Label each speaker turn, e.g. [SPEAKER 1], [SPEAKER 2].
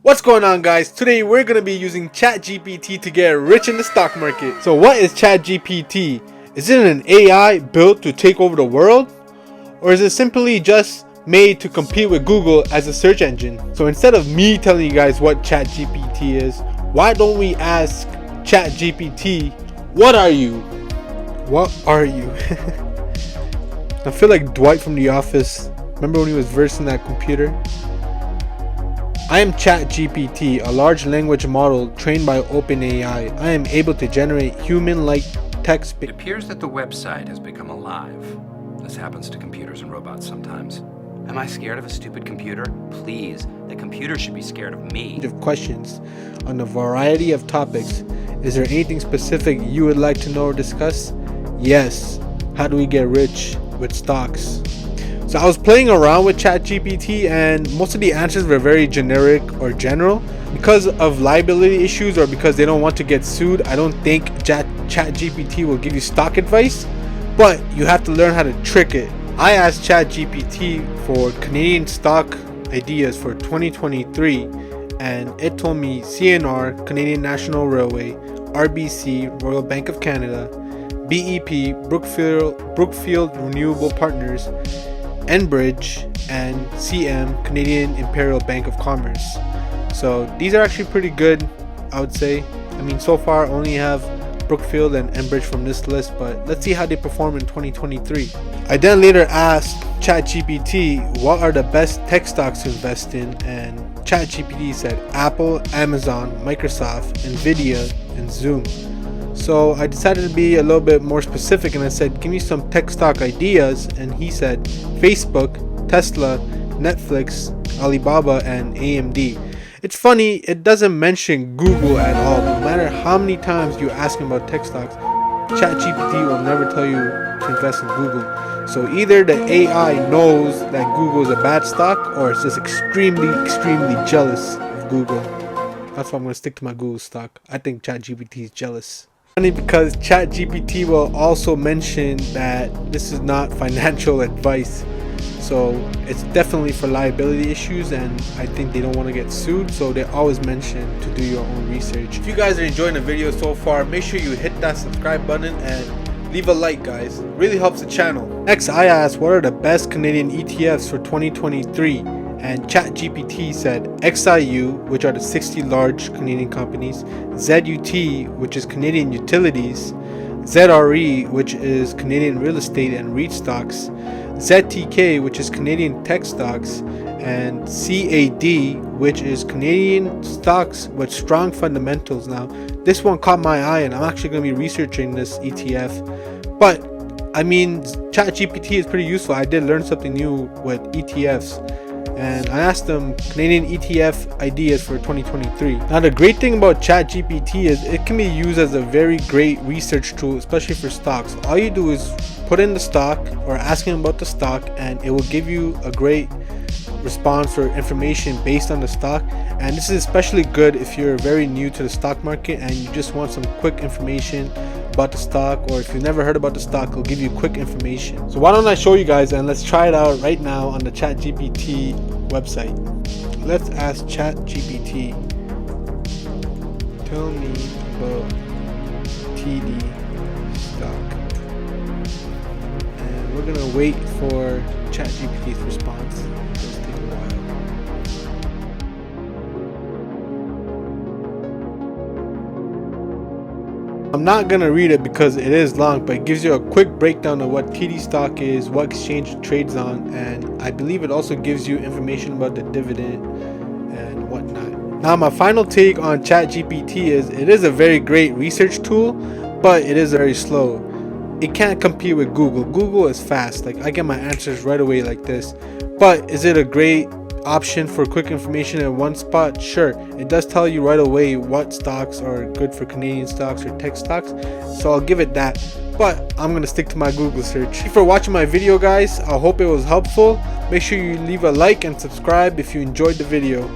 [SPEAKER 1] What's going on, guys? Today we're going to be using ChatGPT to get rich in the stock market. So what is ChatGPT? Is it an AI built to take over the world? Or is it simply just made to compete with Google as a search engine? So instead of me telling you guys what ChatGPT is, why don't we ask ChatGPT, what are you? What are you? I feel like Dwight from The Office. Remember when he was versing that computer? I am ChatGPT, a large language model trained by OpenAI. I am able to generate human-like text.
[SPEAKER 2] It appears that the website has become alive. This happens to computers and robots sometimes. Am I scared of a stupid computer? Please, the computer should be scared of me.
[SPEAKER 1] Of questions on a variety of topics. Is there anything specific you would like to know or discuss? Yes. How do we get rich with stocks? So I was playing around with ChatGPT and most of the answers were very generic or general. Because of liability issues or because they don't want to get sued, I don't think ChatGPT will give you stock advice, but you have to learn how to trick it. I asked ChatGPT for Canadian stock ideas for 2023 and it told me CNR, Canadian National Railway, RBC, Royal Bank of Canada, BEP, Brookfield Renewable Partners, Enbridge, and CM, Canadian Imperial Bank of Commerce. So these are actually pretty good, I would say. I mean, so far I only have Brookfield and Enbridge from this list, but let's see how they perform in 2023. I then later asked ChatGPT what are the best tech stocks to invest in, and ChatGPT said Apple, Amazon, Microsoft, Nvidia, and Zoom. So I decided to be a little bit more specific and I said, give me some tech stock ideas, and he said Facebook, Tesla, Netflix, Alibaba, and AMD. It's funny, it doesn't mention Google at all. No matter how many times you ask him about tech stocks, ChatGPT will never tell you to invest in Google. So either the AI knows that Google is a bad stock, or it's just extremely jealous of Google. That's why I'm going to stick to my Google stock. I think ChatGPT is jealous. Funny because ChatGPT will also mention that this is not financial advice. So it's definitely for liability issues, and I think they don't want to get sued, so they always mention to do your own research. If you guys are enjoying the video so far, make sure you hit that subscribe button and leave a like, guys. It really helps the channel. Next, I asked what are the best Canadian ETFs for 2023, and ChatGPT said XIU, which are the 60 large Canadian companies, ZUT, which is Canadian utilities, ZRE, which is Canadian real estate and REIT stocks, ZTK, which is Canadian tech stocks, and CAD, which is Canadian stocks with strong fundamentals. Now, this one caught my eye and I'm actually going to be researching this ETF. But, I mean, ChatGPT is pretty useful. I did learn something new with ETFs. And I asked them Canadian ETF ideas for 2023. Now the great thing about ChatGPT is it can be used as a very great research tool, especially for stocks. All you do is put in the stock or ask him about the stock and it will give you a great response or information based on the stock. And this is especially good if you're very new to the stock market and you just want some quick information about the stock, or if you've never heard about the stock, it'll give you quick information. So why don't I show you guys and let's try it out right now on the ChatGPT website. Let's ask ChatGPT, tell me about TD stock, and we're gonna wait for ChatGPT's response. It'll take a while. I'm not going to read it because it is long, but it gives you a quick breakdown of what TD stock is, what exchange it trades on, and I believe it also gives you information about the dividend and whatnot. Now my final take on ChatGPT is it is a very great research tool, but it is very slow. It can't compete with Google. Google is fast. Like I get my answers right away like this. But is it a great option for quick information in one spot? Sure, it does tell you right away what stocks are good for Canadian stocks or tech stocks, so I'll give it that, but I'm gonna stick to my Google search. Thank you for watching my video, guys. I hope it was helpful. Make sure you leave a like and subscribe if you enjoyed the video.